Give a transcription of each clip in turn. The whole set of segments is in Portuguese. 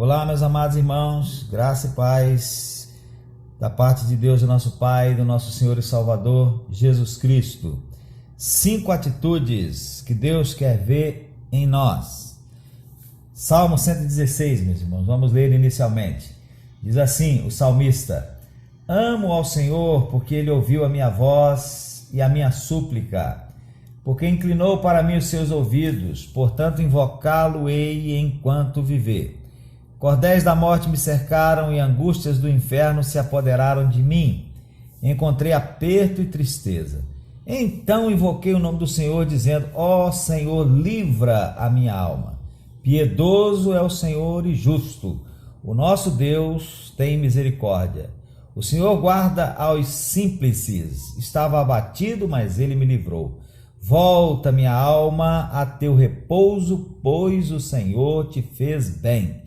Olá, meus amados irmãos, graça e paz da parte de Deus, do nosso Pai, do nosso Senhor e Salvador, Jesus Cristo. 5 atitudes que Deus quer ver em nós. Salmo 116, meus irmãos, vamos ler inicialmente. Diz assim o salmista: Amo ao Senhor porque Ele ouviu a minha voz e a minha súplica, porque inclinou para mim os seus ouvidos, portanto invocá-lo-ei enquanto viver. Cordéis da morte me cercaram e angústias do inferno se apoderaram de mim. Encontrei aperto e tristeza. Então invoquei o nome do Senhor, dizendo: Ó Senhor, livra a minha alma. Piedoso é o Senhor e justo. O nosso Deus tem misericórdia. O Senhor guarda aos simples. Estava abatido, mas ele me livrou. Volta, minha alma, a teu repouso, pois o Senhor te fez bem.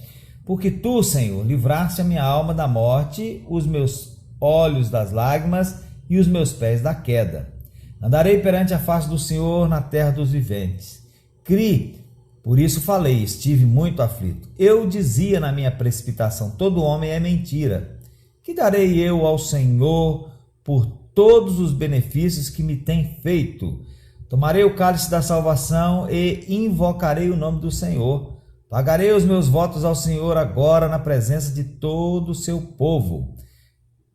Porque tu, Senhor, livraste a minha alma da morte, os meus olhos das lágrimas e os meus pés da queda. Andarei perante a face do Senhor na terra dos viventes. Criei, por isso falei, estive muito aflito. Eu dizia na minha precipitação: todo homem é mentira. Que darei eu ao Senhor por todos os benefícios que me tem feito? Tomarei o cálice da salvação e invocarei o nome do Senhor. Pagarei os meus votos ao Senhor agora na presença de todo o seu povo.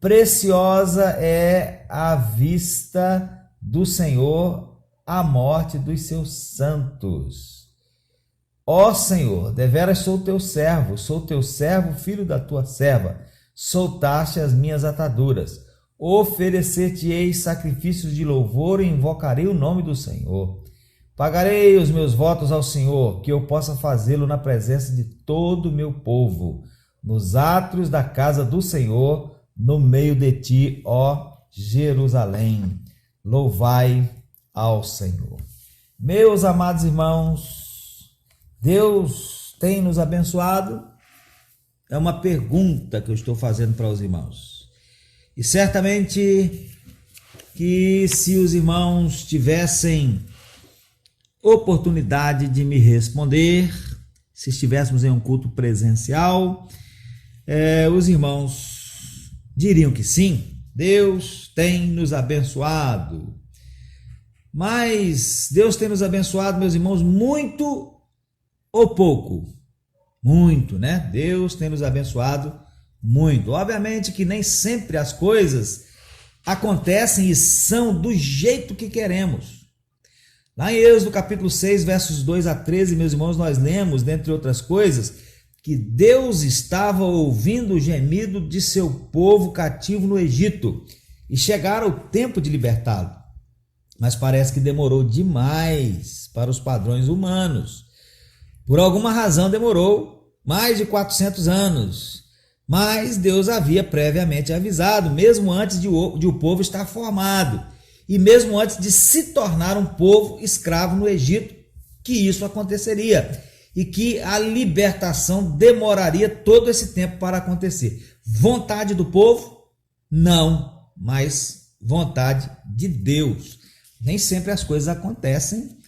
Preciosa é a vista do Senhor a morte dos seus santos. Ó Senhor, deveras sou teu servo, filho da tua serva. Soltaste as minhas ataduras. Oferecer-te-ei sacrifícios de louvor e invocarei o nome do Senhor. Pagarei os meus votos ao Senhor, que eu possa fazê-lo na presença de todo o meu povo, nos átrios da casa do Senhor, no meio de ti, ó Jerusalém. Louvai ao Senhor. Meus amados irmãos, Deus tem nos abençoado? É uma pergunta que eu estou fazendo para os irmãos. E certamente que se os irmãos tivessem oportunidade de me responder, se estivéssemos em um culto presencial, os irmãos diriam que sim, Deus tem nos abençoado. Mas Deus tem nos abençoado, meus irmãos, muito ou pouco? Muito, né? Deus tem nos abençoado muito. Obviamente que nem sempre as coisas acontecem e são do jeito que queremos. Lá em Êxodo capítulo 6, versos 2 a 13, meus irmãos, nós lemos, dentre outras coisas, que Deus estava ouvindo o gemido de seu povo cativo no Egito e chegara o tempo de libertá-lo. Mas parece que demorou demais para os padrões humanos. Por alguma razão demorou mais de 400 anos. Mas Deus havia previamente avisado, mesmo antes de o povo estar formado. E mesmo antes de se tornar um povo escravo no Egito, que isso aconteceria e que a libertação demoraria todo esse tempo para acontecer. Vontade do povo? Não, mas vontade de Deus. Nem sempre as coisas acontecem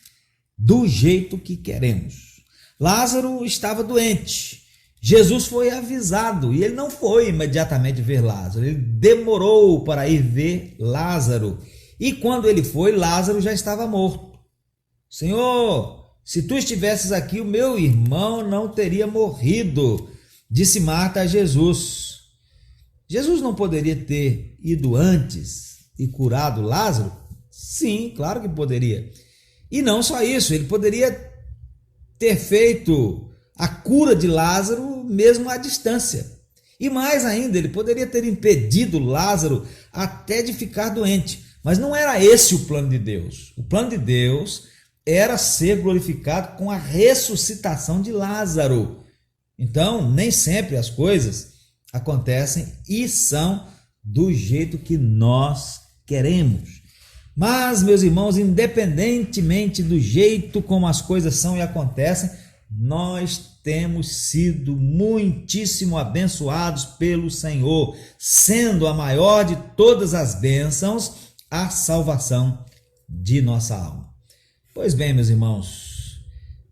do jeito que queremos. Lázaro estava doente. Jesus foi avisado e ele não foi imediatamente ver Lázaro. Ele demorou para ir ver Lázaro. E quando ele foi, Lázaro já estava morto. Senhor, se tu estivesses aqui, o meu irmão não teria morrido, disse Marta a Jesus. Jesus não poderia ter ido antes e curado Lázaro? Sim, claro que poderia. E não só isso, ele poderia ter feito a cura de Lázaro mesmo à distância. E mais ainda, ele poderia ter impedido Lázaro até de ficar doente. Mas não era esse o plano de Deus. O plano de Deus era ser glorificado com a ressuscitação de Lázaro. Então, nem sempre as coisas acontecem e são do jeito que nós queremos. Mas, meus irmãos, independentemente do jeito como as coisas são e acontecem, nós temos sido muitíssimo abençoados pelo Senhor, sendo a maior de todas as bênçãos a salvação de nossa alma. Pois bem, meus irmãos,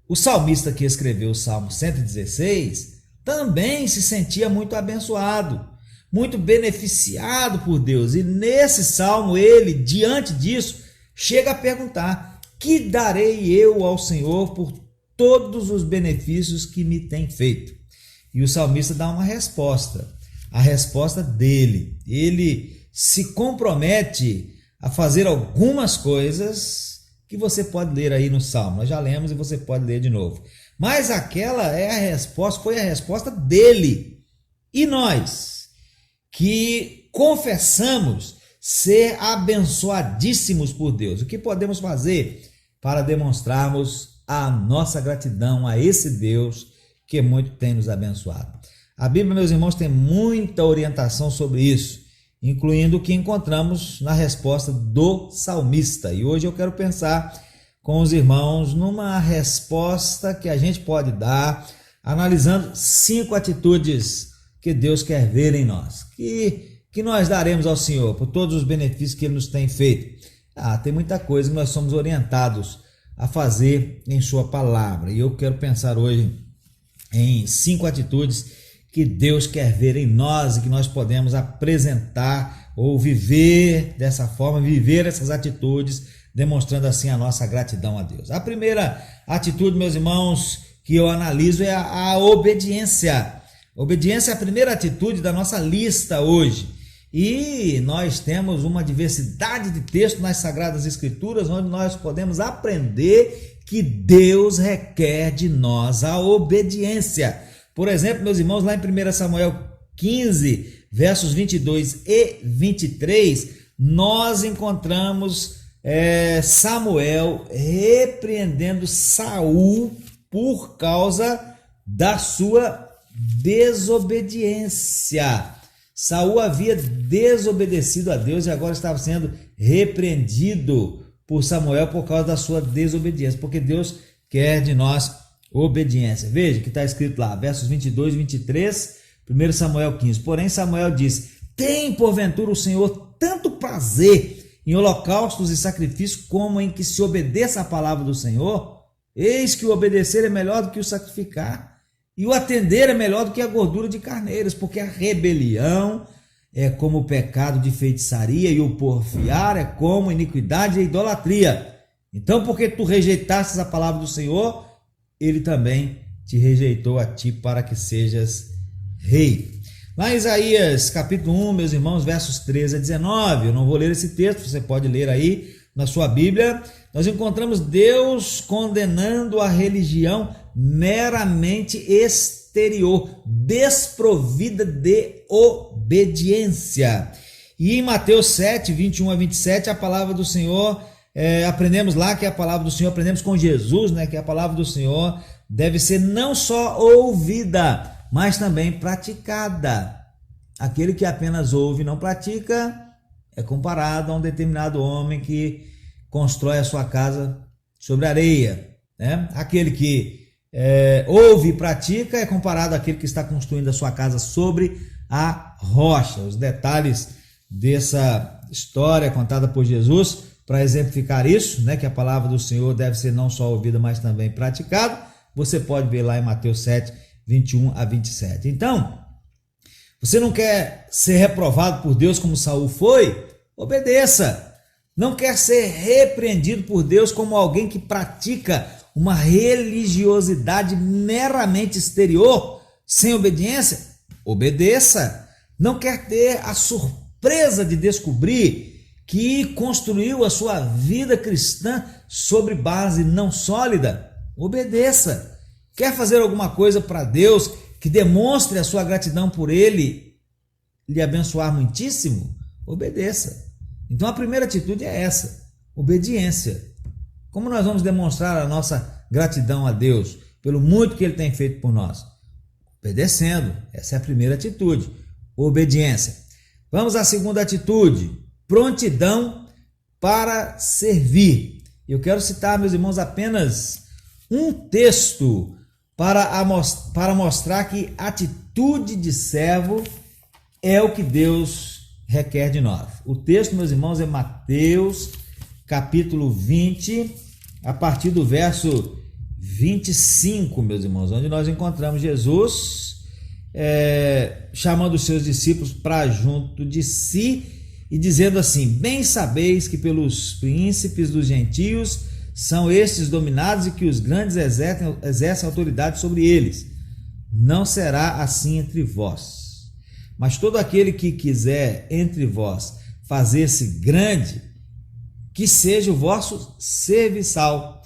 o salmista que escreveu o Salmo 116 também se sentia muito abençoado, muito beneficiado por Deus. E nesse salmo ele, diante disso, chega a perguntar: que darei eu ao Senhor por todos os benefícios que me tem feito? E o salmista dá uma resposta, a resposta dele. Ele se compromete a fazer algumas coisas que você pode ler aí no salmo. Nós já lemos e você pode ler de novo. Mas aquela é a resposta, foi a resposta dele. E nós, que confessamos ser abençoadíssimos por Deus, o que podemos fazer para demonstrarmos a nossa gratidão a esse Deus que muito tem nos abençoado? A Bíblia, meus irmãos, tem muita orientação sobre isso, incluindo o que encontramos na resposta do salmista. E hoje eu quero pensar com os irmãos numa resposta que a gente pode dar, analisando 5 atitudes que Deus quer ver em nós, que nós daremos ao Senhor por todos os benefícios que Ele nos tem feito. Tem muita coisa que nós somos orientados a fazer em Sua palavra, e eu quero pensar hoje em 5 atitudes que Deus quer ver em nós e que nós podemos apresentar ou viver dessa forma, viver essas atitudes, demonstrando assim a nossa gratidão a Deus. A primeira atitude, meus irmãos, que eu analiso é a obediência. Obediência é a primeira atitude da nossa lista hoje. E nós temos uma diversidade de textos nas Sagradas Escrituras onde nós podemos aprender que Deus requer de nós a obediência. Por exemplo, meus irmãos, lá em 1 Samuel 15, versos 22 e 23, nós encontramos Samuel repreendendo Saul por causa da sua desobediência. Saul havia desobedecido a Deus e agora estava sendo repreendido por Samuel por causa da sua desobediência, porque Deus quer de nós obediência. Veja que está escrito lá, versos 22 e 23, 1 Samuel 15. Porém Samuel disse: tem porventura o Senhor tanto prazer em holocaustos e sacrifícios como em que se obedeça a palavra do Senhor? Eis que o obedecer é melhor do que o sacrificar, e o atender é melhor do que a gordura de carneiros, porque a rebelião é como o pecado de feitiçaria, e o porfiar é como iniquidade e idolatria. Então, porque tu rejeitastes a palavra do Senhor, Ele também te rejeitou a ti para que sejas rei. Lá em Isaías capítulo 1, meus irmãos, versos 13 a 19, eu não vou ler esse texto, você pode ler aí na sua Bíblia. Nós encontramos Deus condenando a religião meramente exterior, desprovida de obediência. E em Mateus 7, 21 a 27, a palavra do Senhor, aprendemos lá que a palavra do Senhor, aprendemos com Jesus, né, que a palavra do Senhor deve ser não só ouvida, mas também praticada. Aquele que apenas ouve e não pratica é comparado a um determinado homem que constrói a sua casa sobre areia, né? Aquele que ouve e pratica é comparado àquele que está construindo a sua casa sobre a rocha. Os detalhes dessa história contada por Jesus para exemplificar isso, né, que a palavra do Senhor deve ser não só ouvida, mas também praticada, você pode ver lá em Mateus 7, 21 a 27. Então, você não quer ser reprovado por Deus como Saul foi? Obedeça. Não quer ser repreendido por Deus como alguém que pratica uma religiosidade meramente exterior, sem obediência? Obedeça. Não quer ter a surpresa de descobrir que construiu a sua vida cristã sobre base não sólida? Obedeça. Quer fazer alguma coisa para Deus que demonstre a sua gratidão por Ele lhe abençoar muitíssimo? Obedeça. Então a primeira atitude é essa, obediência. Como nós vamos demonstrar a nossa gratidão a Deus pelo muito que Ele tem feito por nós? Obedecendo. Essa é a primeira atitude, obediência. Vamos à segunda atitude, prontidão para servir. Eu quero citar, meus irmãos, apenas um texto para mostrar que atitude de servo é o que Deus requer de nós. O texto, meus irmãos, é Mateus capítulo 20, a partir do verso 25, meus irmãos, onde nós encontramos Jesus chamando os seus discípulos para junto de si e dizendo assim: bem sabeis que pelos príncipes dos gentios são estes dominados e que os grandes exercem autoridade sobre eles. Não será assim entre vós, mas todo aquele que quiser entre vós fazer-se grande, que seja o vosso serviçal,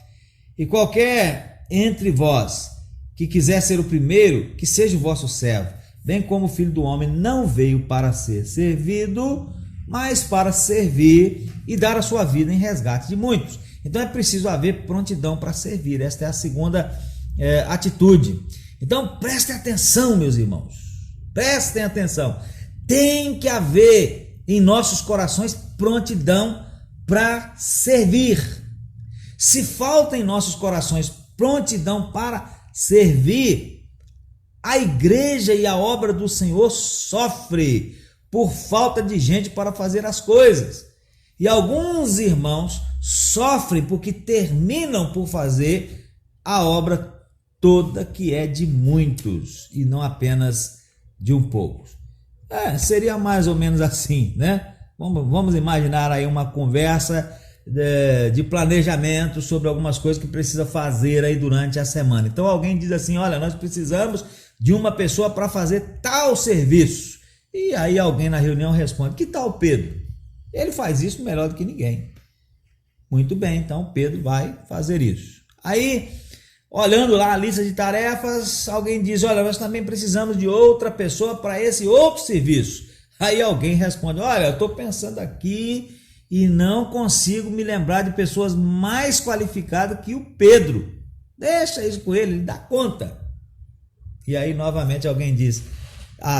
e qualquer entre vós que quiser ser o primeiro, que seja o vosso servo, bem como o Filho do Homem não veio para ser servido, mas para servir e dar a sua vida em resgate de muitos. Então é preciso haver prontidão para servir. Esta é a segunda atitude. Então prestem atenção, meus irmãos, prestem atenção. Tem que haver em nossos corações prontidão para servir. Se falta em nossos corações prontidão para servir, a igreja e a obra do Senhor sofre por falta de gente para fazer as coisas. E alguns irmãos sofrem porque terminam por fazer a obra toda que é de muitos e não apenas de um pouco. Seria mais ou menos assim, né? Vamos imaginar aí uma conversa de planejamento sobre algumas coisas que precisa fazer aí durante a semana. Então alguém diz assim: olha, nós precisamos de uma pessoa para fazer tal serviço. E aí alguém na reunião responde: que tal Pedro? Ele faz isso melhor do que ninguém. Muito bem, então Pedro vai fazer isso. Aí, olhando lá a lista de tarefas, alguém diz: olha, nós também precisamos de outra pessoa para esse outro serviço. Aí alguém responde: olha, eu estou pensando aqui e não consigo me lembrar de pessoas mais qualificadas que o Pedro. Deixa isso com ele dá conta. E aí novamente alguém diz: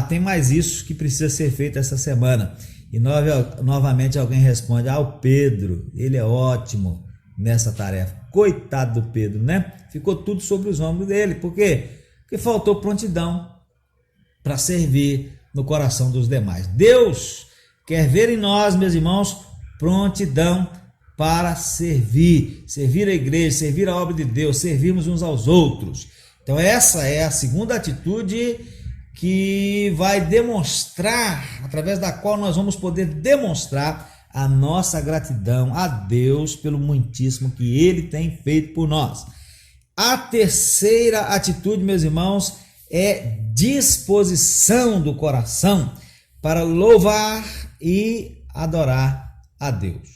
tem mais isso que precisa ser feito essa semana. E novamente alguém responde: o Pedro, ele é ótimo nessa tarefa. Coitado do Pedro, né? Ficou tudo sobre os ombros dele. Por quê? Porque faltou prontidão para servir no coração dos demais. Deus quer ver em nós, meus irmãos, prontidão para servir a igreja, servir a obra de Deus, servirmos uns aos outros. Então essa é a segunda atitude que vai demonstrar, através da qual nós vamos poder demonstrar a nossa gratidão a Deus pelo muitíssimo que Ele tem feito por nós. A terceira atitude, meus irmãos, é disposição do coração para louvar e adorar a Deus.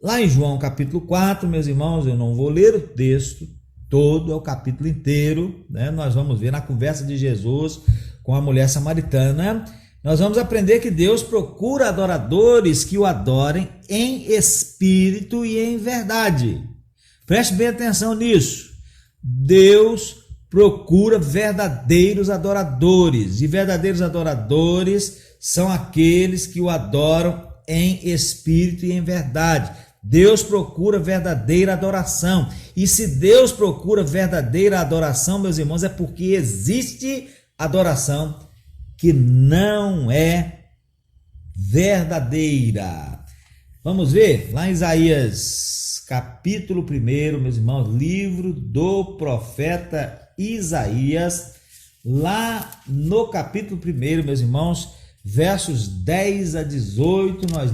Lá em João capítulo 4, meus irmãos, eu não vou ler o texto todo, é o capítulo inteiro, né? Nós vamos ver na conversa de Jesus com a mulher samaritana, nós vamos aprender que Deus procura adoradores que o adorem em espírito e em verdade. Preste bem atenção nisso. Deus procura verdadeiros adoradores, e verdadeiros adoradores são aqueles que o adoram em espírito e em verdade. Deus procura verdadeira adoração. E se Deus procura verdadeira adoração, meus irmãos, é porque existe adoração que não é verdadeira. Vamos ver lá em Isaías capítulo 1, meus irmãos, livro do profeta Isaías, lá no capítulo 1, meus irmãos, versos 10 a 18, nós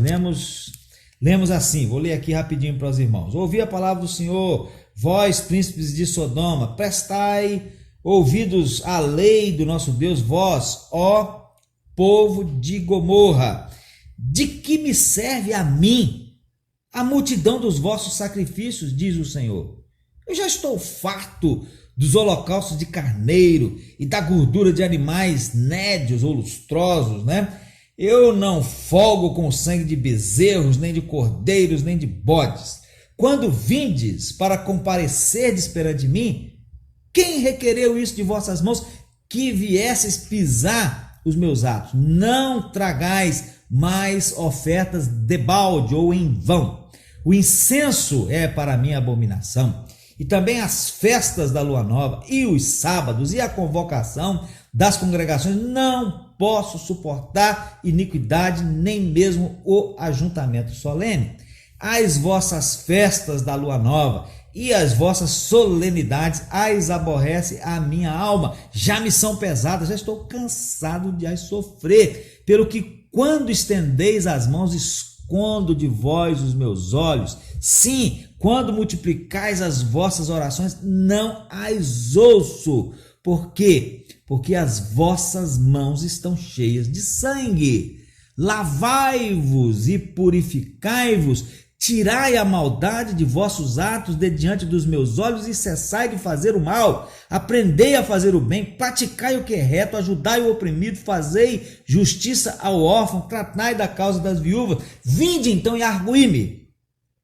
lemos assim, vou ler aqui rapidinho para os irmãos. Ouvi a palavra do Senhor, vós príncipes de Sodoma, prestai ouvidos à lei do nosso Deus, vós, ó povo de Gomorra. De que me serve a mim a multidão dos vossos sacrifícios, diz o Senhor? Eu já estou farto dos holocaustos de carneiro e da gordura de animais nédios ou lustrosos, né? Eu não folgo com o sangue de bezerros, nem de cordeiros, nem de bodes. Quando vindes para comparecerdes perante mim, quem requereu isso de vossas mãos, que viesses pisar os meus atos? Não tragais mais ofertas debalde ou em vão. O incenso é para mim abominação, e também as festas da lua nova, e os sábados, e a convocação das congregações. Não posso suportar iniquidade, nem mesmo o ajuntamento solene. As vossas festas da lua nova e as vossas solenidades as aborrece a minha alma, já me são pesadas, já estou cansado de as sofrer, pelo que quando estendeis as mãos, escondo de vós os meus olhos. Sim, quando multiplicais as vossas orações, não as ouço. Por quê? Porque as vossas mãos estão cheias de sangue. Lavai-vos e purificai-vos, tirai a maldade de vossos atos de diante dos meus olhos e cessai de fazer o mal. Aprendei a fazer o bem, praticai o que é reto, ajudai o oprimido, fazei justiça ao órfão, tratai da causa das viúvas. Vinde então e arguí-me,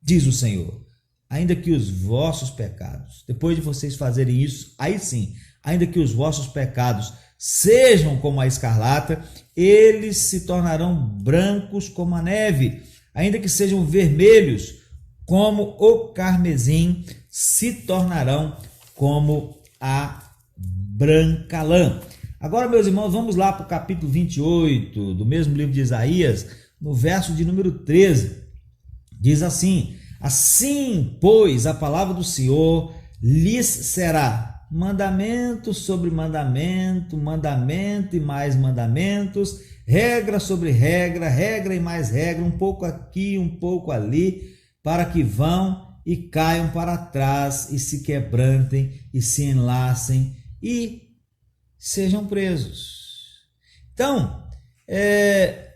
diz o Senhor. Ainda que os vossos pecados, depois de vocês fazerem isso, aí sim, ainda que os vossos pecados sejam como a escarlata, eles se tornarão brancos como a neve. Ainda que sejam vermelhos como o carmesim, se tornarão como a branca lã. Agora, meus irmãos, vamos lá para o capítulo 28 do mesmo livro de Isaías, no verso de número 13. Diz assim: assim, pois, a palavra do Senhor lhes será mandamento sobre mandamento, mandamento e mais mandamentos, regra sobre regra, regra e mais regra, um pouco aqui, um pouco ali, para que vão e caiam para trás e se quebrantem e se enlacem e sejam presos. Então,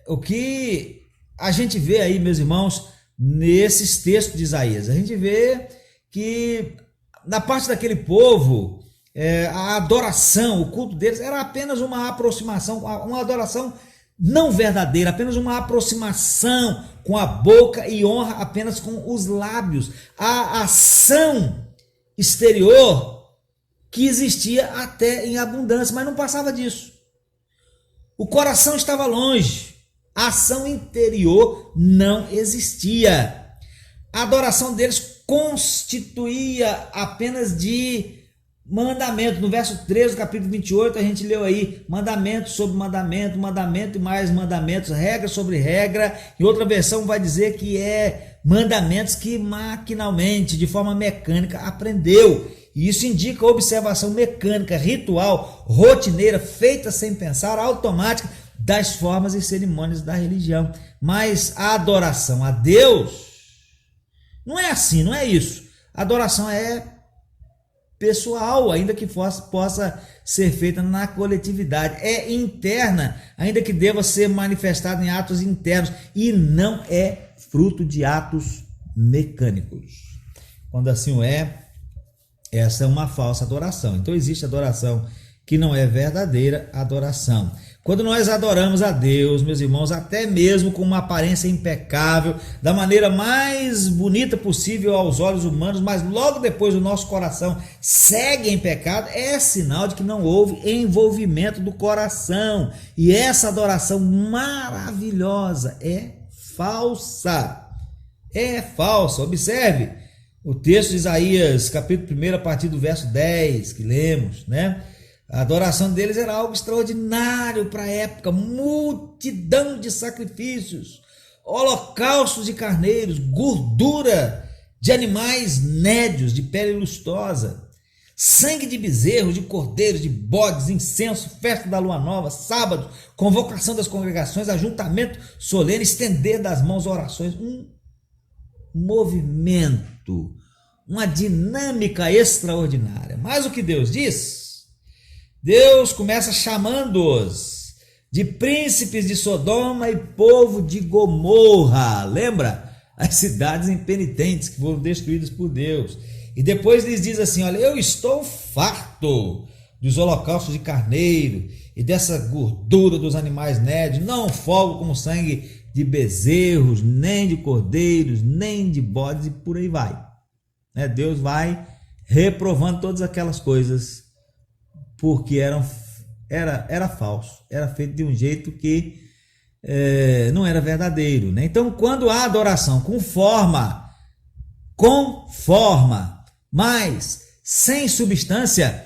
o que a gente vê aí, meus irmãos, nesses textos de Isaías, a gente vê que na parte daquele povo, a adoração, o culto deles era apenas uma aproximação, uma adoração não verdadeira, apenas uma aproximação com a boca e honra apenas com os lábios. A ação exterior que existia até em abundância, mas não passava disso. O coração estava longe, a ação interior não existia. A adoração deles constituía apenas de mandamento. No verso 13 do capítulo 28 a gente leu aí mandamento sobre mandamento, mandamento e mais mandamentos, regra sobre regra. Em outra versão vai dizer que é mandamentos que maquinalmente, de forma mecânica, aprendeu. E isso indica observação mecânica, ritual, rotineira, feita sem pensar, automática das formas e cerimônias da religião. Mas a adoração a Deus não é assim, não é isso. A adoração é pessoal, ainda que possa ser feita na coletividade, é interna, ainda que deva ser manifestada em atos internos, e não é fruto de atos mecânicos. Quando assim o é, essa é uma falsa adoração. Então existe adoração que não é verdadeira adoração. Quando nós adoramos a Deus, meus irmãos, até mesmo com uma aparência impecável, da maneira mais bonita possível aos olhos humanos, mas logo depois o nosso coração segue em pecado, é sinal de que não houve envolvimento do coração. E essa adoração maravilhosa é falsa. É falsa. Observe o texto de Isaías, capítulo 1, a partir do verso 10, que lemos, né? A adoração deles era algo extraordinário para a época, multidão de sacrifícios, holocaustos de carneiros, gordura de animais nédios de pele lustosa, sangue de bezerros, de cordeiros, de bodes, incenso, festa da lua nova, sábado, convocação das congregações, ajuntamento solene, estender das mãos orações, um movimento, uma dinâmica extraordinária. Mas o que Deus diz? Deus começa chamando-os de príncipes de Sodoma e povo de Gomorra. Lembra? As cidades impenitentes que foram destruídas por Deus. E depois lhes diz assim: olha, eu estou farto dos holocaustos de carneiro e dessa gordura dos animais nédios. Não folgo com sangue de bezerros, nem de cordeiros, nem de bodes, e por aí vai. Deus vai reprovando todas aquelas coisas, porque era falso, era feito de um jeito que não era verdadeiro, né? Então, quando há adoração com forma, mas sem substância,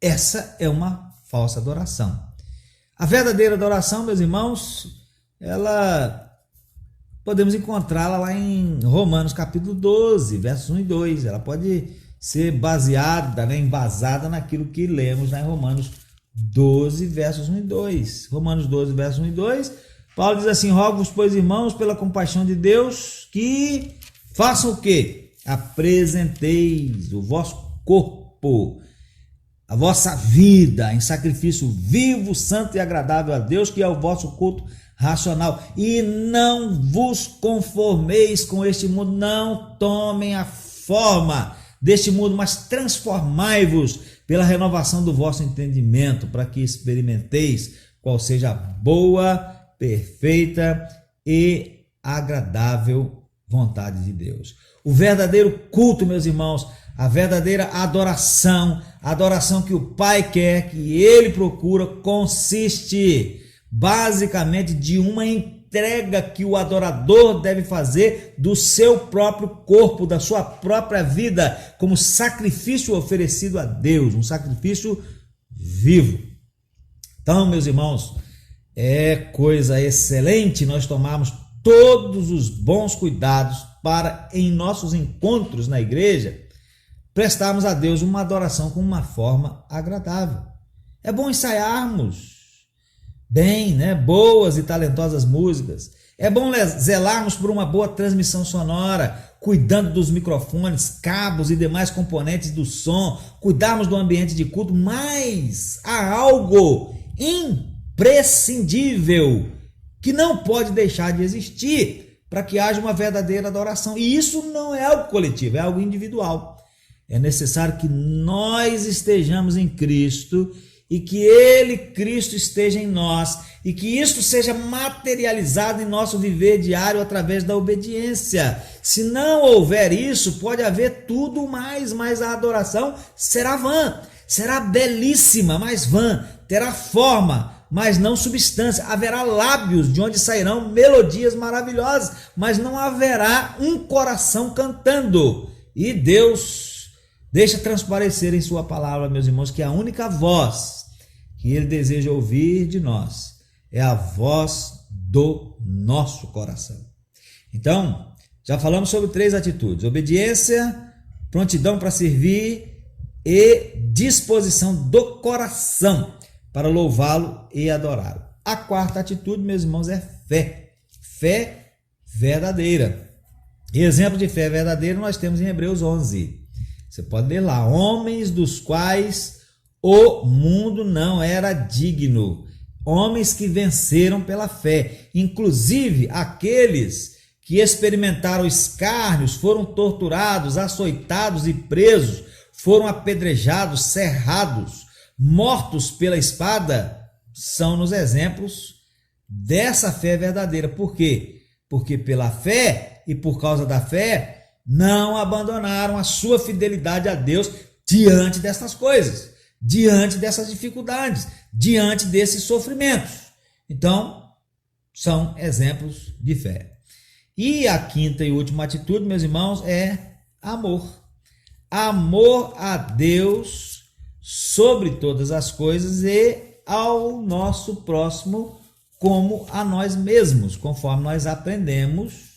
essa é uma falsa adoração. A verdadeira adoração, meus irmãos, podemos encontrá-la lá em Romanos capítulo 12, versos 1 e 2. Ela pode ser baseada, embasada naquilo que lemos em Romanos 12, versos 1 e 2. Romanos 12, versos 1 e 2, Paulo diz assim: rogo-vos, pois, irmãos, pela compaixão de Deus, que façam o quê? Apresenteis o vosso corpo, a vossa vida, em sacrifício vivo, santo e agradável a Deus, que é o vosso culto racional. E não vos conformeis com este mundo, não tomem a forma deste mundo, mas transformai-vos pela renovação do vosso entendimento, para que experimenteis qual seja a boa, perfeita e agradável vontade de Deus. O verdadeiro culto, meus irmãos, a verdadeira adoração, a adoração que o Pai quer, que Ele procura, consiste basicamente de uma entrega que o adorador deve fazer do seu próprio corpo, da sua própria vida, como sacrifício oferecido a Deus, um sacrifício vivo. Então, meus irmãos, é coisa excelente nós tomarmos todos os bons cuidados para, em nossos encontros na igreja, prestarmos a Deus uma adoração com uma forma agradável. É bom ensaiarmos bem, boas e talentosas músicas. É bom zelarmos por uma boa transmissão sonora, cuidando dos microfones, cabos e demais componentes do som, cuidarmos do ambiente de culto, mas há algo imprescindível que não pode deixar de existir para que haja uma verdadeira adoração. E isso não é algo coletivo, é algo individual. É necessário que nós estejamos em Cristo e que Ele, Cristo, esteja em nós, e que isso seja materializado em nosso viver diário através da obediência. Se não houver isso, pode haver tudo mais, mas a adoração será vã, será belíssima, mas vã, terá forma, mas não substância. Haverá lábios de onde sairão melodias maravilhosas, mas não haverá um coração cantando. E Deus deixa transparecer em sua palavra, meus irmãos, que a única voz que Ele deseja ouvir de nós é a voz do nosso coração. Então, já falamos sobre 3 atitudes: obediência, prontidão para servir e disposição do coração para louvá-lo e adorá-lo. A 4ª atitude, meus irmãos, é fé. Fé verdadeira. E exemplo de fé verdadeira nós temos em Hebreus 11. Você pode ler lá: homens dos quais o mundo não era digno, homens que venceram pela fé, inclusive aqueles que experimentaram escárnios, foram torturados, açoitados e presos, foram apedrejados, cerrados, mortos pela espada, são nos exemplos dessa fé verdadeira. Por quê? Porque pela fé e por causa da fé não abandonaram a sua fidelidade a Deus diante dessas coisas, diante dessas dificuldades, diante desses sofrimentos. Então, são exemplos de fé. E a 5ª e última atitude, meus irmãos, é amor. Amor a Deus sobre todas as coisas e ao nosso próximo como a nós mesmos, conforme nós aprendemos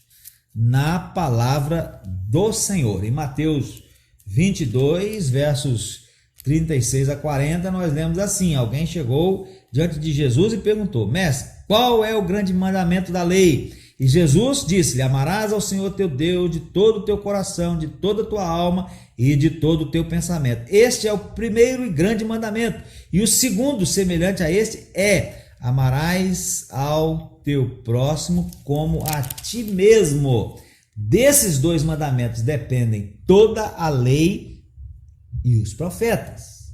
na palavra do Senhor. Em Mateus 22, versos 36 a 40, nós lemos assim: alguém chegou diante de Jesus e perguntou: mestre, qual é o grande mandamento da lei? E Jesus disse-lhe: amarás ao Senhor teu Deus de todo o teu coração, de toda a tua alma e de todo o teu pensamento. Este é o primeiro e grande mandamento. E o segundo, semelhante a este, é: amarás ao teu próximo como a ti mesmo. Desses 2 mandamentos dependem toda a lei e os profetas.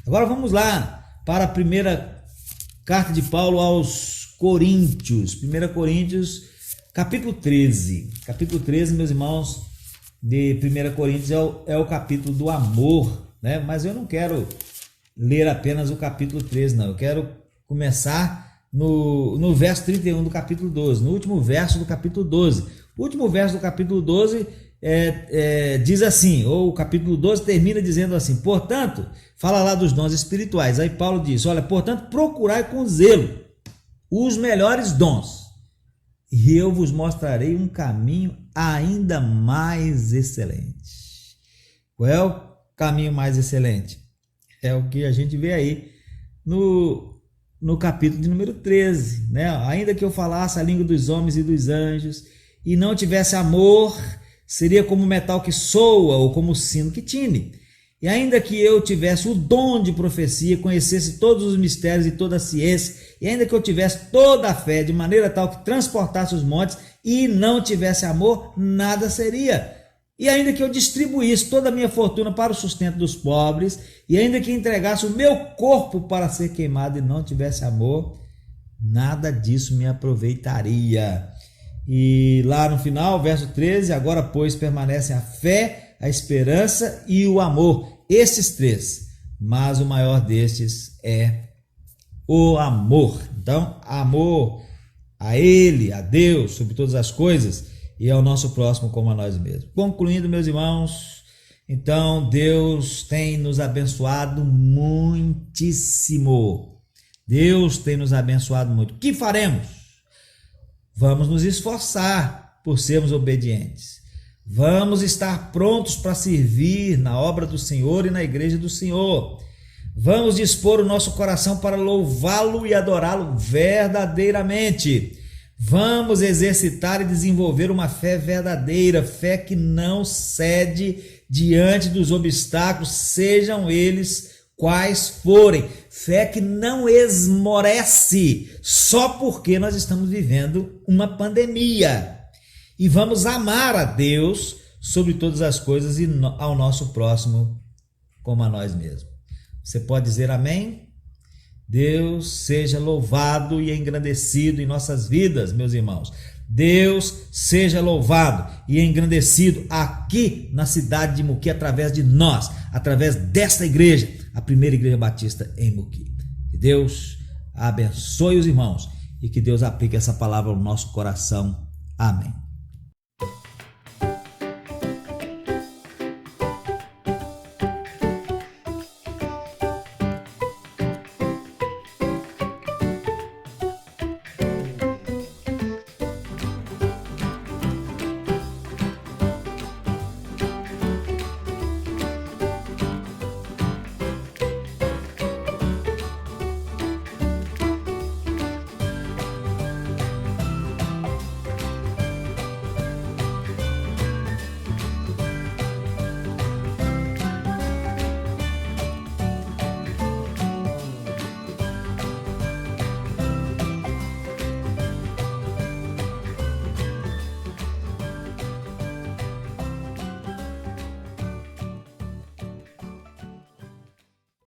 Agora vamos lá para a primeira carta de Paulo aos Coríntios. 1 Coríntios, capítulo 13. Capítulo 13, meus irmãos, de 1 Coríntios é o capítulo do amor, Mas eu não quero ler apenas o capítulo 13, não. Eu quero começar no verso 31 do capítulo 12, no último verso do capítulo 12. O último verso do capítulo 12 diz assim, ou o capítulo 12 termina dizendo assim: portanto, fala lá dos dons espirituais. Aí Paulo diz: olha, portanto, procurai com zelo os melhores dons, e eu vos mostrarei um caminho ainda mais excelente. Qual é o caminho mais excelente? É o que a gente vê aí no capítulo de número 13, né? Ainda que eu falasse a língua dos homens e dos anjos e não tivesse amor, seria como o metal que soa ou como o sino que tine. E ainda que eu tivesse o dom de profecia, conhecesse todos os mistérios e toda a ciência, e ainda que eu tivesse toda a fé de maneira tal que transportasse os montes e não tivesse amor, nada seria. E ainda que eu distribuísse toda a minha fortuna para o sustento dos pobres, e ainda que entregasse o meu corpo para ser queimado e não tivesse amor, nada disso me aproveitaria. E lá no final, verso 13, agora pois permanecem a fé, a esperança e o amor, esses três, mas o maior destes é o amor. Então, amor a Ele, a Deus, sobre todas as coisas, e ao nosso próximo como a nós mesmos. Concluindo, meus irmãos, então Deus tem nos abençoado muitíssimo. Deus tem nos abençoado muito. O que faremos? Vamos nos esforçar por sermos obedientes. Vamos estar prontos para servir na obra do Senhor e na igreja do Senhor. Vamos dispor o nosso coração para louvá-lo e adorá-lo verdadeiramente. Vamos exercitar e desenvolver uma fé verdadeira, fé que não cede diante dos obstáculos, sejam eles quais forem. Fé que não esmorece só porque nós estamos vivendo uma pandemia. E vamos amar a Deus sobre todas as coisas e ao nosso próximo como a nós mesmos. Você pode dizer amém? Deus seja louvado e engrandecido em nossas vidas, meus irmãos. Deus seja louvado e engrandecido aqui na cidade de Muqui, através de nós, através desta igreja, a primeira igreja batista em Muqui. Que Deus abençoe os irmãos e que Deus aplique essa palavra no nosso coração. Amém.